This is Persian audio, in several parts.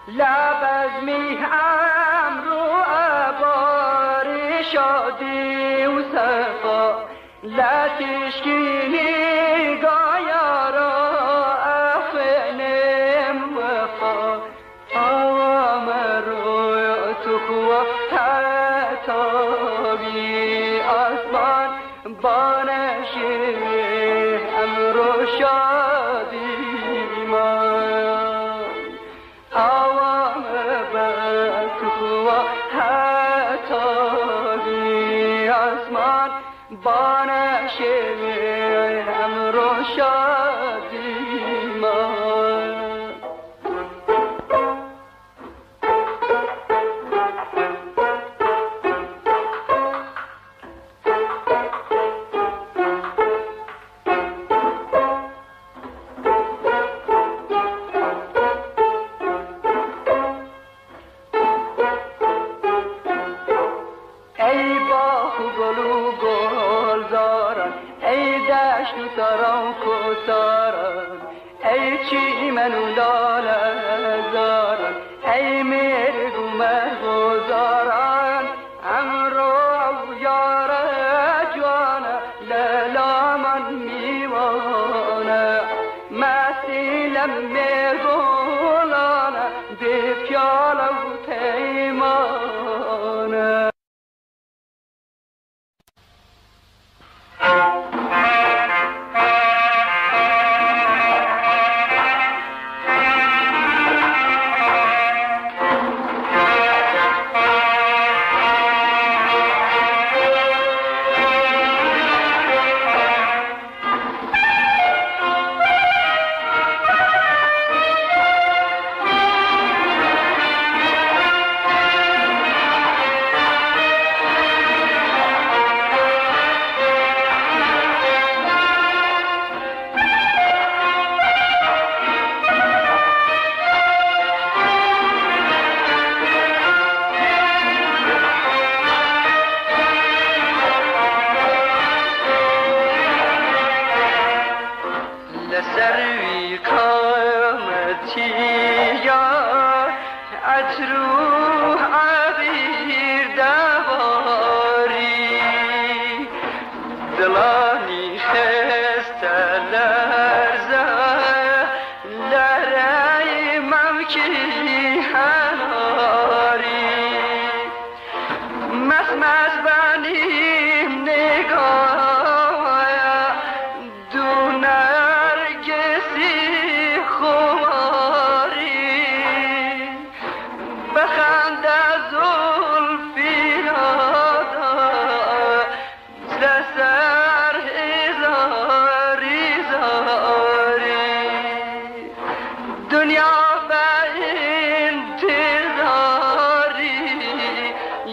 لب از میهم رو عبار شادی و صفا لتشکینی گایارا افنم وفا آوام روی تو خوا تتابی آسمان بانشی امرو شادی من آوام بتخوا تتابی آسمان بانشی امرو شادی من ای چی منو لاله زارن ای مرگ و مرغزارن امرو یار جوانه لیلا من میوانه مسیلم مرگولانه به پیاله و پیمانه سروی قامتی یا اترو عبیر دواری دلانی خسته لرزه لره ممکی هناری مسمز بنیم نگاه دونه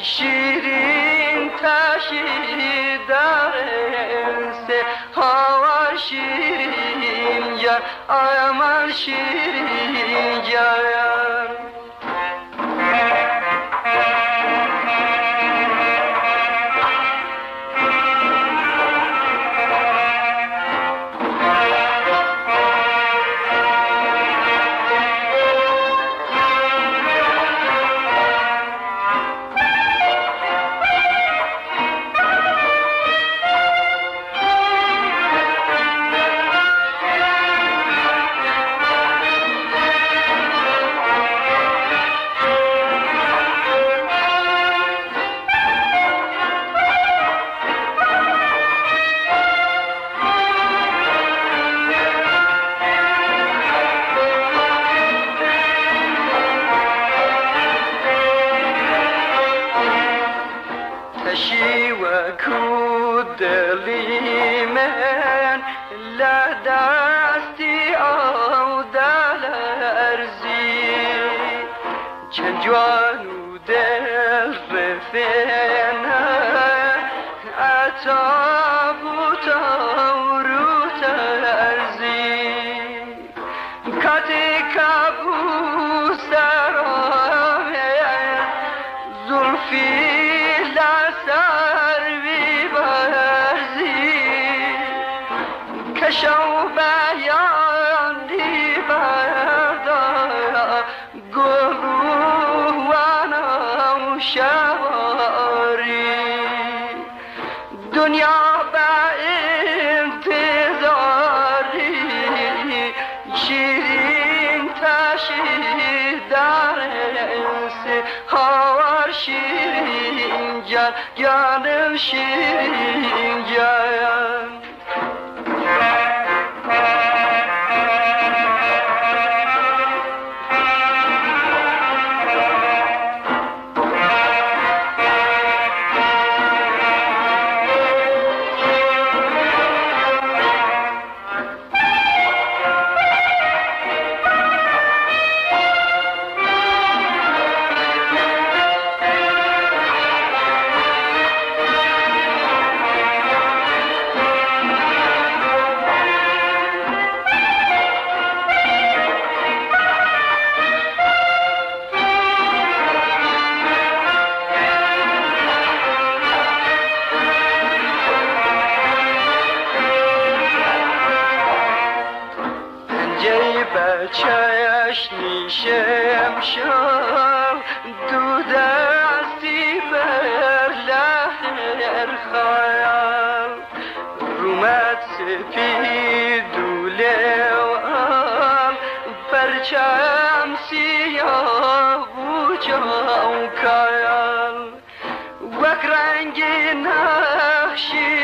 شیرین تشی درسته هوا شیرین یار آمال شیرین یار دلی من لدستی او دلرزی چند جوانو دل رفنه اتابوتا رو ترزی کتی کبوس درامه زلفی شو بیان دی بردا گل شیرین تشی درسی هاور شیرین جان جانم شیرین جان بچهش نیشم شد دو دستی بر لحر خیال رومت سپید دوله و آل پرچم سیاه و جام کایال وک رنگ نخشیمانی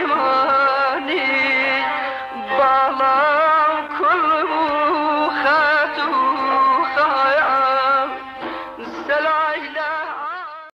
بالا